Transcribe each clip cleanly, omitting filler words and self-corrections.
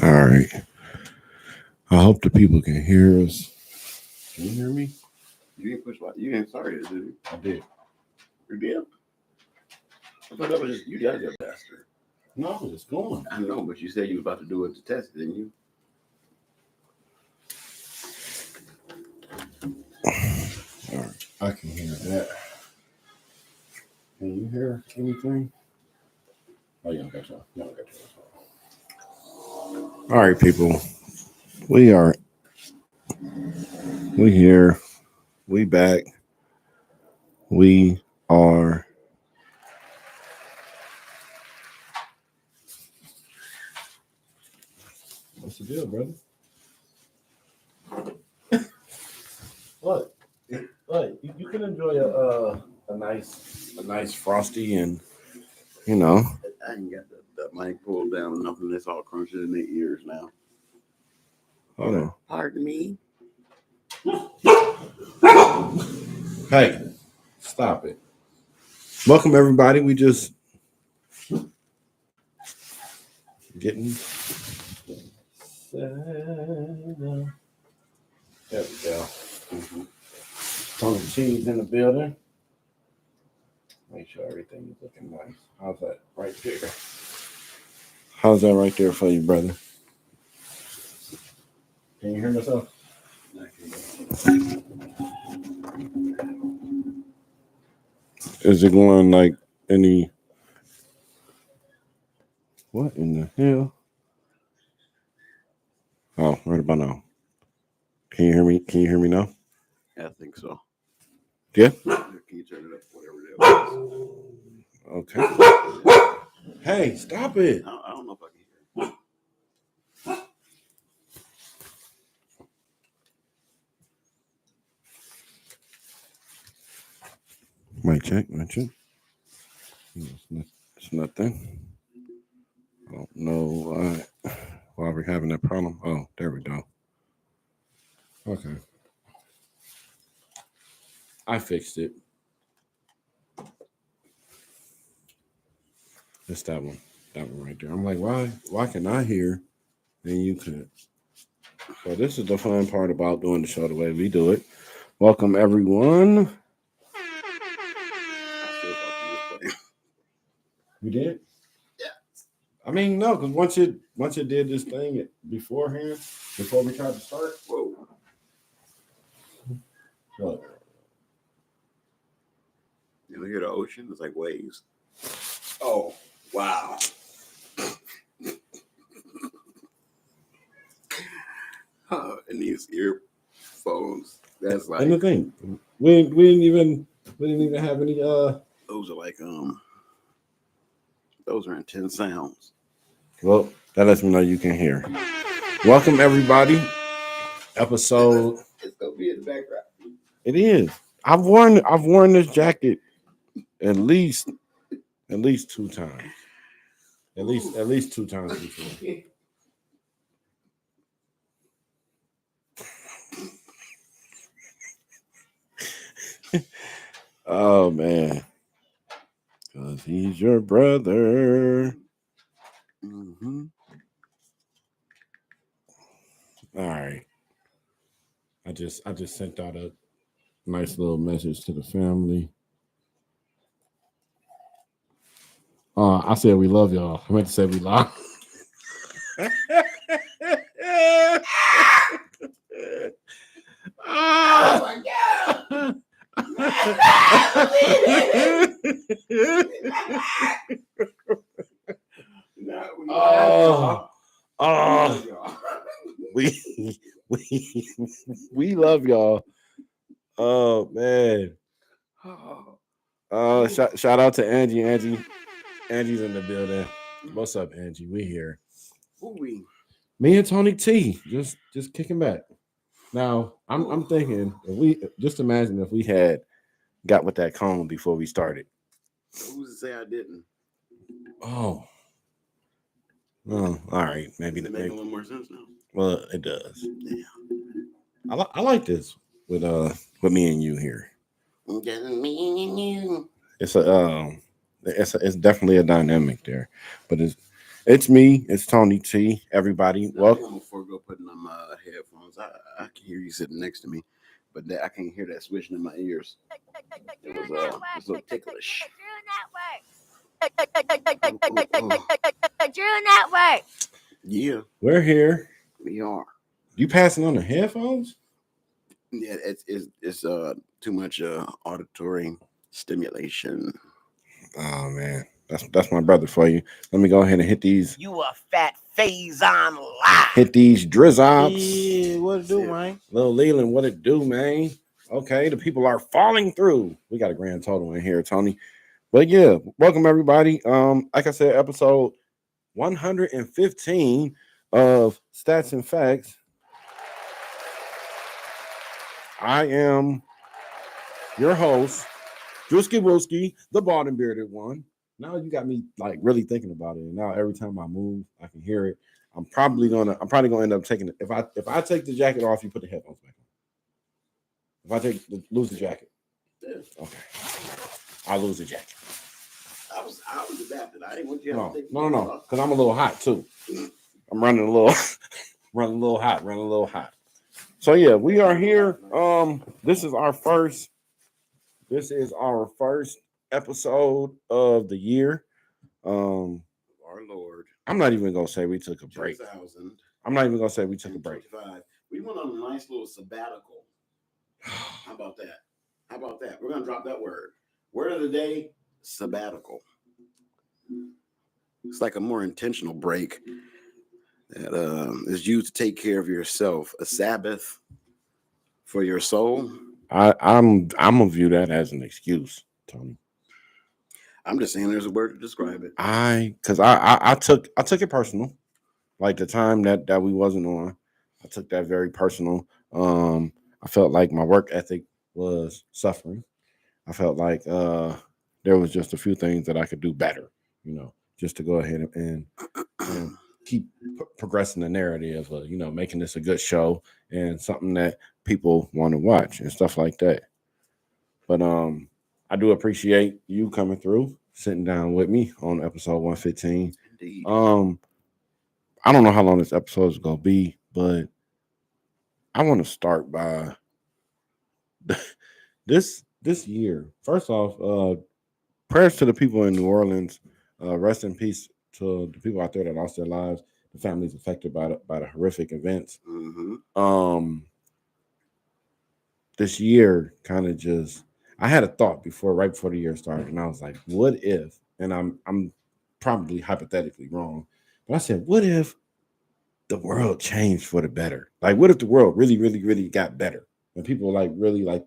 All right. I hope the people can hear us. Can you hear me? You didn't push like you didn't start it, did you? I did. You did? I thought that was just you guys got faster. No, it's going. I know, but you said you were about to do it to test, didn't you? All right. I can hear that. Can you hear anything? Oh, yeah, I got you. No, I got you. All right, people. We are. We here. We back. We are. What's the deal, brother? What? What? You can enjoy a nice frosty, and you know. I ain't got the mic pulled down enough, and it's all crunching in their ears now. Hold on. Pardon me. Hey, stop it. Welcome everybody. We just getting there we go. Tony Cheese in the building. Make sure everything is looking nice. How's that right there? How's that right there for you, brother? Can you hear myself? Is it going like any? What in the hell? Oh, right about now. Can you hear me? Can you hear me now? I think so. Yeah. Can you turn it up, whatever it is? Okay. Hey, stop it. I don't know if I can hear. Mic check. It's nothing. I don't know why we're having that problem. Oh, there we go. Okay. I fixed it. It's that one. That one right there. I'm like, why can I hear and you couldn't? So this is the fun part about doing the show the way we do it. Welcome everyone. I still thought you was playing. You did? Yeah. I mean, no, because once it did this thing beforehand, before we tried to start. Whoa. Look. You hear the ocean? It's like waves. Oh, wow. And these earphones. That's like. And the thing, we didn't even have any Those are like Those are intense sounds. Well, that lets me know you can hear. Welcome everybody. Episode. It's gonna be in the background. It is. I've worn this jacket at least 2 times. At least 2 times before. Oh man. Cause he's your brother. Mm-hmm. All right. I just sent out a nice little message to the family. I said we love y'all. I meant to say we love. Oh my god! We love y'all. Oh man. Shout out to Angie. Angie's in the building. What's up, Angie? We here. Ooh-wee. Me and Tony T just kicking back. Now I'm thinking if we just imagine if we had got with that cone before we started. Who's to say I didn't? Oh. Well, all right. Maybe It make a little more sense now. Well, it does. Yeah. I like this with me and you here. Just me and you. It's definitely a dynamic there, but It's me. It's Tony T. Everybody, Now, I welcome. think I'm gonna forego putting on my headphones. I can hear you sitting next to me, but I can't hear that swishing in my ears. It was it's a little ticklish. Drew Network. Yeah, We're here. we are. You passing on the headphones? Yeah, it's too much auditory stimulation. Oh man, that's my brother for you. Let me go ahead and hit these. You a fat phase on live. Hit these drizops. Yeah, what it do, Yeah. man? Lil Leland, what it do, man? Okay, the people are falling through. We got a grand total in here, Tony. But yeah, welcome everybody. Like I said, episode 115 of Stats and Facts. I am your host, DREWSKI, the bald and bearded one. Now you got me like really thinking about it. And now every time I move, I can hear it. I'm probably gonna end up taking it. If I take the jacket off, you put the headphones back on. If I lose the jacket, Yeah. okay, I'll lose the jacket. I was adapted. I didn't want you to have to take No, because I'm a little hot too. I'm running a little, running a little hot. So yeah, we are here. This is our first episode of the year. Our Lord. I'm not even gonna say we took a break. 2000. I'm not even gonna say we took a break. We went on a nice little sabbatical. How about that? We're gonna drop that word. Word of the day: sabbatical. It's like a more intentional break that is used to take care of yourself. A Sabbath for your soul. I'm gonna view that as an excuse, Tony. I'm just saying there's a word to describe it. I took it personal. Like the time that we wasn't on, I took that very personal. I felt like my work ethic was suffering. I felt like there was just a few things that I could do better, just to go ahead and keep progressing the narrative of, making this a good show and something that people want to watch and stuff like that. But I do appreciate you coming through, sitting down with me on episode 115. Indeed. I don't know how long this episode is gonna be, but I want to start by this year. First off, prayers to the people in New Orleans. Rest in peace to the people out there that lost their lives, the families affected by the horrific events. Mm-hmm. This year kind of just, I had a thought right before the year started, and I was like, what if? And I'm probably hypothetically wrong, but I said, what if the world changed for the better? Like, what if the world really, really, really got better? And people like really like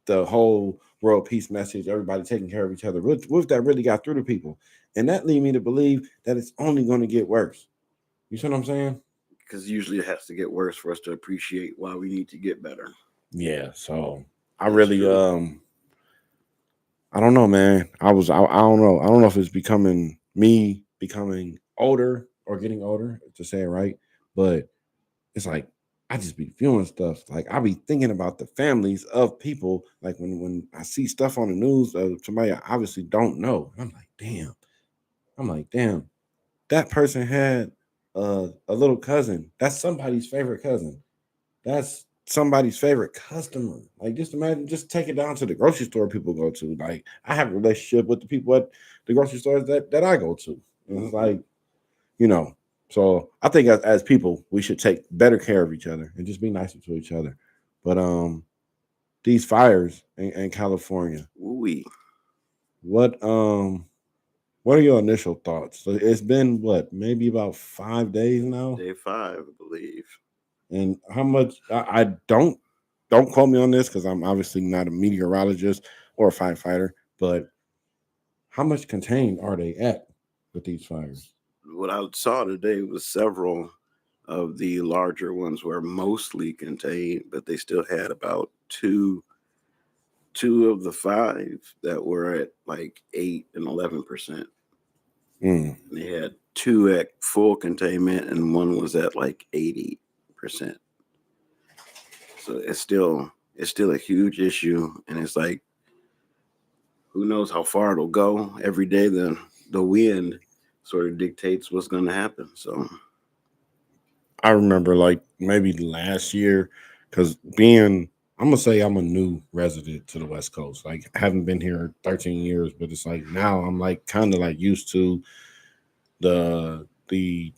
the whole world peace message, everybody taking care of each other. What if that really got through to people? And that lead me to believe that it's only going to get worse. You see what I'm saying? Because usually it has to get worse for us to appreciate why we need to get better. Yeah. So I That's really true. I don't know, man. I don't know. I don't know if it's becoming older or getting older to say it right, but it's like I just be feeling stuff. Like I be thinking about the families of people. Like when I see stuff on the news of somebody I obviously don't know, I'm like, damn. That person had a little cousin. That's somebody's favorite cousin. That's somebody's favorite customer. Like just imagine, just take it down to the grocery store people go to. Like I have a relationship with the people at the grocery stores that I go to. And it's like, so I think as people, we should take better care of each other and just be nicer to each other. But these fires in California, Ooh-wee. what are your initial thoughts? So it's been maybe about 5 days now? Day 5, I believe. And how much I don't quote me on this because I'm obviously not a meteorologist or a firefighter, but how much contained are they at with these fires? What I saw today was several of the larger ones were mostly contained, but they still had about two of the 5 that were at like 8 and 11%. They had 2 at full containment and one was at like 80%. So it's still a huge issue, and it's like, who knows how far it'll go. Every day the wind sort of dictates what's going to happen. So, I remember like maybe last year, because I'm gonna say I'm a new resident to the West Coast. Like, I haven't been here 13 years, but it's like now I'm like kind of like used to the the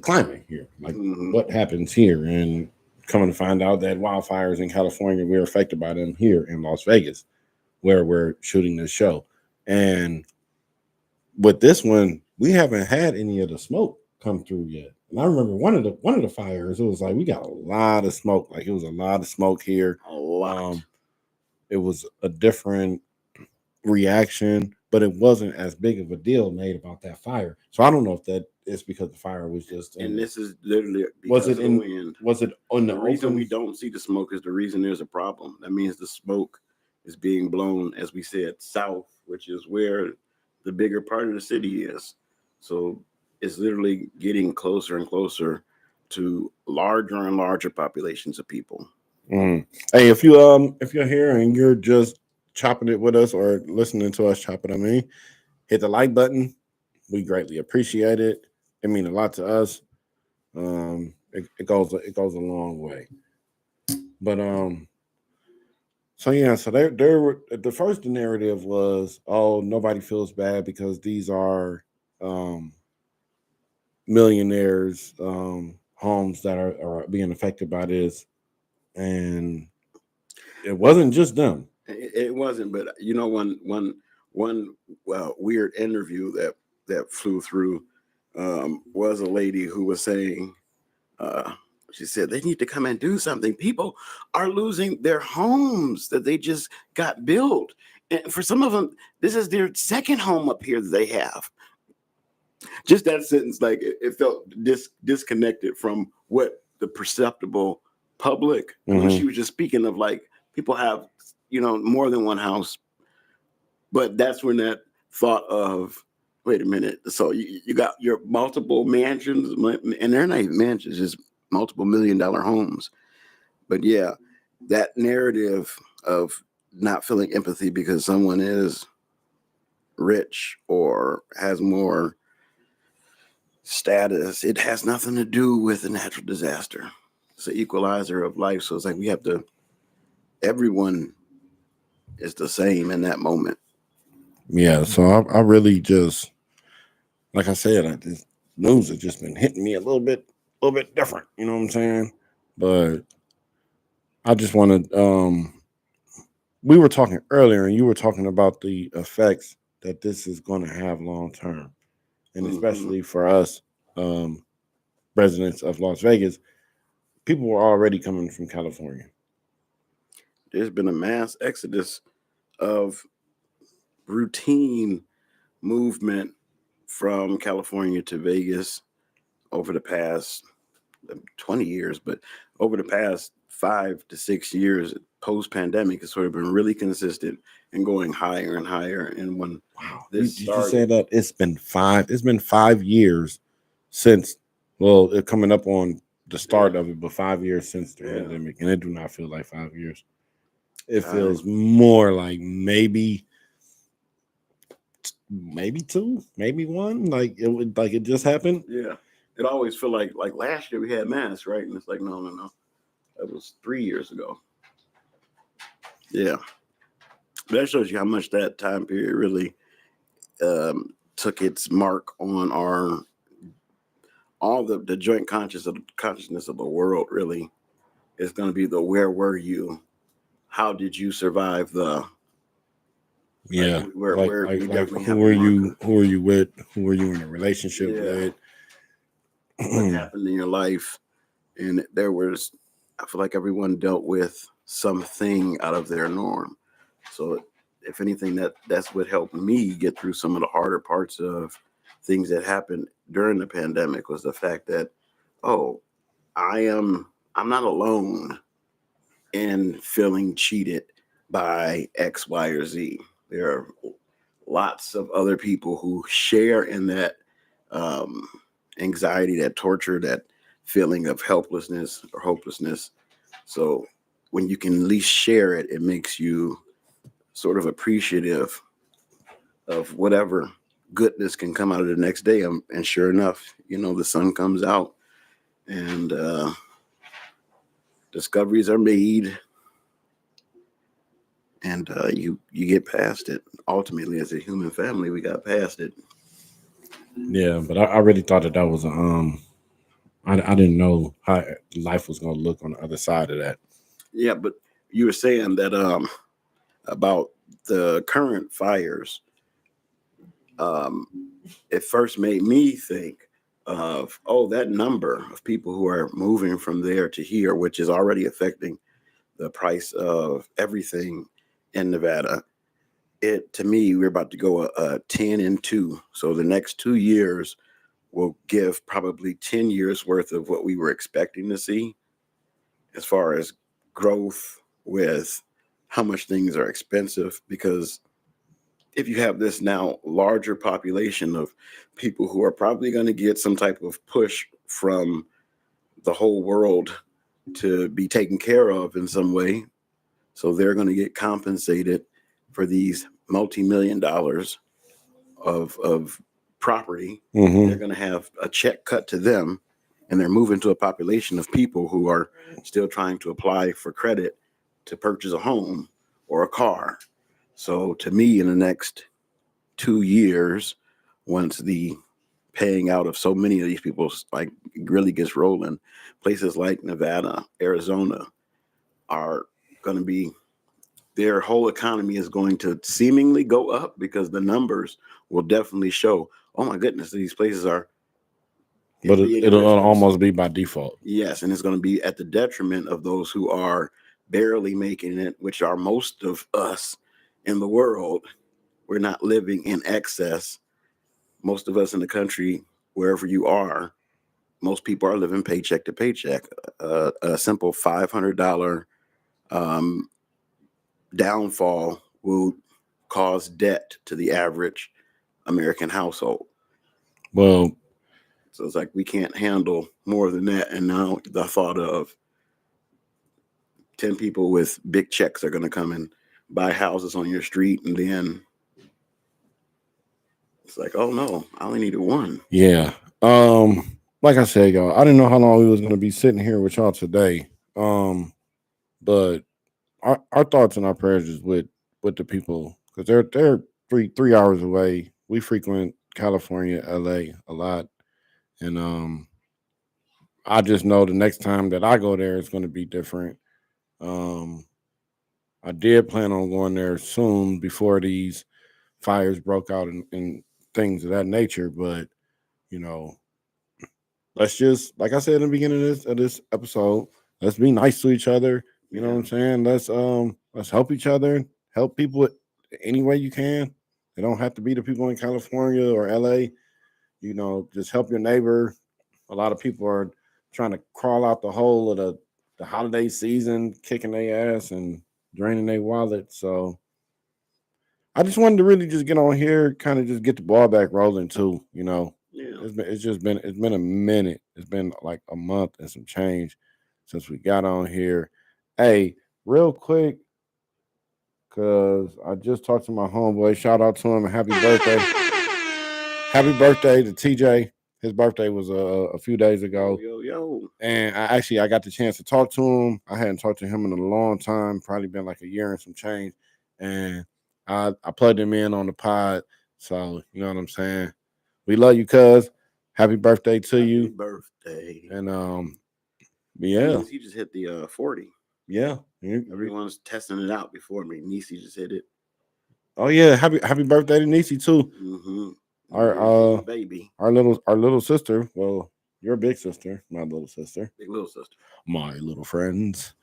climate here, like mhm. what happens here, and coming to find out that wildfires in California, we're affected by them here in Las Vegas, where we're shooting this show. And with this one, we haven't had any of the smoke come through yet. And I remember one of the fires, it was like we got a lot of smoke. Like, it was a lot of smoke here. A lot. It was a different reaction, but it wasn't as big of a deal made about that fire. So I don't know if that is because the fire was just And in. this is literally Was because it of the in? wind. Was it on the The reason we open? don't see the smoke is the reason there's a problem. That means the smoke is being blown, as we said, south, which is where the bigger part of the city is. So it's literally getting closer and closer to larger and larger populations of people. Mm. Hey, if you're here and you're just chopping it with us or listening to us chop it, hit the like button. We greatly appreciate it. It means a lot to us. It goes a long way. But so yeah, so there were the first narrative was, oh, nobody feels bad because these are um millionaires homes that are being affected by this, and it wasn't just them. It wasn't, but you know, one weird interview that flew through was a lady who was saying, uh, she said they need to come and do something. People are losing their homes that they just got built, and for some of them, this is their second home up here that they have. Just that sentence, like it felt disconnected from what the perceptible public. When Mm-hmm. she was just speaking of like people have, more than one house, but that's when that thought of, wait a minute, so you got your multiple mansions, and they're not even mansions, just multiple $1 million homes. But yeah, that narrative of not feeling empathy because someone is rich or has more status, it has nothing to do with a natural disaster. It's an equalizer of life. So it's like everyone is the same in that moment. Yeah, so I really just, like I said, this news has just been hitting me a little bit different. You know what I'm saying? But I just want to. We were talking earlier, and you were talking about the effects that this is going to have long term, and Mhm. especially for us, residents of Las Vegas. People were already coming from California. There's been a mass exodus of routine movement from California to Vegas over the past 20 years, but over the past 5 to 6 years post pandemic, it's sort of been really consistent and going higher and higher. And when Wow, this did you say started, that it's been 5? It's been 5 years since. Well, it coming up on the yeah, start of it, but 5 years since the yeah, pandemic, and it do not feel like 5 years. It feels time, more like maybe two, maybe one. Like it would, like it just happened. yeah. It always feel like last year we had masks, right? And it's like, no, no, no. That was 3 years ago. Yeah. That shows you how much that time period really took its mark on our all the joint consciousness of the world. Really is going to be the where were you? How did you survive the like Yeah, where we like definitely have who a are marker. you? Who are you with? Who are you in a relationship Yeah, with? what happened in your life? And there was, I feel like everyone dealt with something out of their norm. So if anything, that's what helped me get through some of the harder parts of things that happened during the pandemic was the fact that, oh, I'm not alone in feeling cheated by X, Y, or Z. There are lots of other people who share in that um, anxiety, that torture, that feeling of helplessness or hopelessness. So when you can at least share it, it makes you sort of appreciative of whatever goodness can come out of the next day. And sure enough, the sun comes out and discoveries are made, and you get past it. Ultimately, as a human family, we got past it. Yeah, but I really thought that was I didn't know how life was gonna look on the other side of that. Yeah, but you were saying that about the current fires. Um, it first made me think of, that number of people who are moving from there to here, which is already affecting the price of everything in Nevada. It, to me, we're about to go a 10 and 2. So the next 2 years will give probably 10 years worth of what we were expecting to see as far as growth with how much things are expensive. Because if you have this now larger population of people who are probably going to get some type of push from the whole world to be taken care of in some way, so they're going to get compensated for these multi-million dollars of property. They're going to have a check cut to them, and they're moving to a population of people who are still trying to apply for credit to purchase a home or a car. So to me, in the next 2 years, once the paying out of so many of these people like really gets rolling, places like Nevada, Arizona are going to be, their whole economy is going to seemingly go up because the numbers will definitely show, oh my goodness, these places are But being it'll enriched. almost be by default. Yes, and it's going to be at the detriment of those who are barely making it, which are most of us in the world. We're not living in excess. Most of us in the country, wherever you are, most people are living paycheck to paycheck. A simple $500 um, downfall will cause debt to the average American household. Well, So it's like we can't handle more than that. And now the thought of 10 people with big checks are going to come and buy houses on your street, and then it's like, oh no, I only needed one. yeah. Like I said, y'all, I didn't know how long we was gonna be sitting here with y'all today. But our thoughts and our prayers is with the people because they're three hours away. We frequent California, LA a lot, and I just know the next time that I go there, it's going to be different. Um, I did plan on going there soon before these fires broke out and things of that nature, but you know, let's just like I said in the beginning of this episode, let's be nice to each other. You know what I'm saying? Let's help each other, help people any way you can. They don't have to be the people in California or LA. Just help your neighbor. A lot of people are trying to crawl out the hole of the holiday season, kicking their ass and draining their wallet. So I just wanted to really just get on here, kind of just get the ball back rolling too. Yeah. It's been a minute. It's been like a month and some change since we got on here. Hey, real quick, cause I just talked to my homeboy. Shout out to him and happy birthday! Happy birthday to TJ. His birthday was a few days ago. Yo. And I got the chance to talk to him. I hadn't talked to him in a long time, probably been like a year and some change. And I plugged him in on the pod. So, you know what I'm saying? We love you, cuz. Happy birthday to you. Happy birthday. And yeah. He just hit the 40. Yeah. Everyone's testing it out before me. Nisi just hit it. Oh yeah, happy birthday to Nisi too. Mm-hmm. Our baby. Our little sister. Well, your big sister, my little sister. Big little sister. My little friends.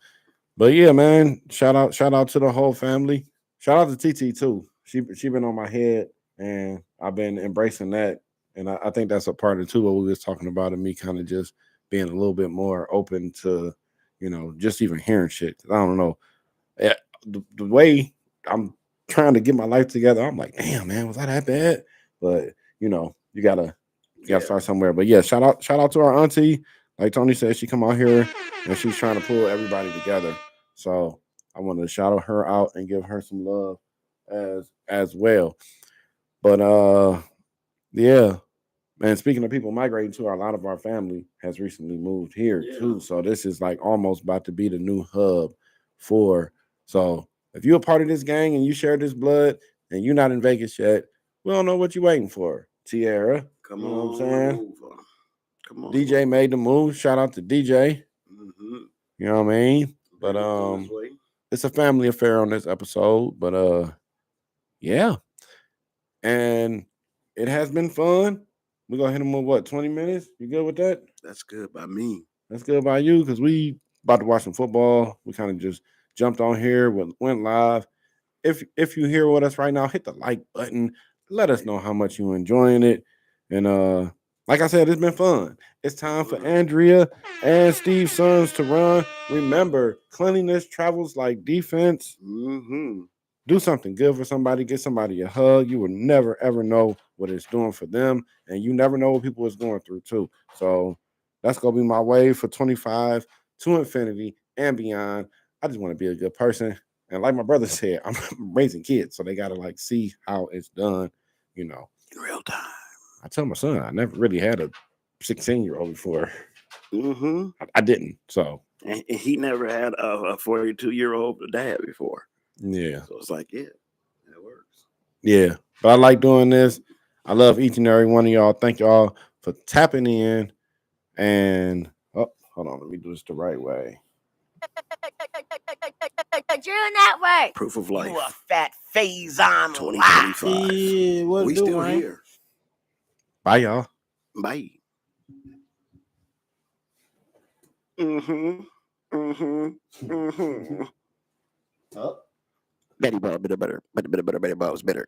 But yeah, man, shout out to the whole family. Shout out to TT too. She been on my head, and I've been embracing that. And I think that's a part of too what we was talking about, and me kind of just being a little bit more open to, just even hearing shit. 'Cause I don't know, the way I'm trying to get my life together, I'm like, damn, man, was I that bad? But you gotta start somewhere. But yeah, shout out to our auntie. Like Tony said, she come out here and she's trying to pull everybody together. So I want to shout her out and give her some love as well. But Yeah. Man, speaking of people migrating to a lot of our family has recently moved here Yeah. too. So this is like almost about to be the new hub for. So if you're a part of this gang and you share this blood and you're not in Vegas yet, we don't know what you're waiting for. Tierra. Come You on, know what I'm saying? over. Come on. DJ made the move. Shout out to DJ. Mm-hmm. You know what I mean? But Vegas on his way. it's a family affair on this episode. But yeah. And it has been fun. We're gonna hit them with what, 20 minutes? You good with that? That's good by me. That's good by you because we about to watch some football. We kind of just jumped on here, went live. If you here with us right now, hit the like button. Let us know how much you enjoying it. And like I said, it's been fun. It's time for Andrea and Steve's sons to run. Remember, cleanliness travels like defense. Mm-hmm. Do something good for somebody. Get somebody a hug. You will never ever know what it's doing for them, and you never know what people is going through too. So that's gonna be my way for 25 to infinity and beyond. I just want to be a good person, and like my brother said, I'm raising kids, so they gotta like see how it's done. You know, In real time. I tell my son I never really had a 16-year-old before. Mm-hmm. I didn't. So And he never had a 42-year-old dad before. yeah. So it's like, yeah, that works. Yeah, but I like doing this. I love each and every one of y'all. Thank y'all for tapping in. And oh, hold on, let me do this the right way. Drew that way. Proof of life. You a fat Faison lie. 2025. Yeah, what We do, still man? here. Bye, y'all. Bye. Mm-hmm. Mm-hmm. Mm-hmm. Oh. Betty Ball, better. Betty Ball is better.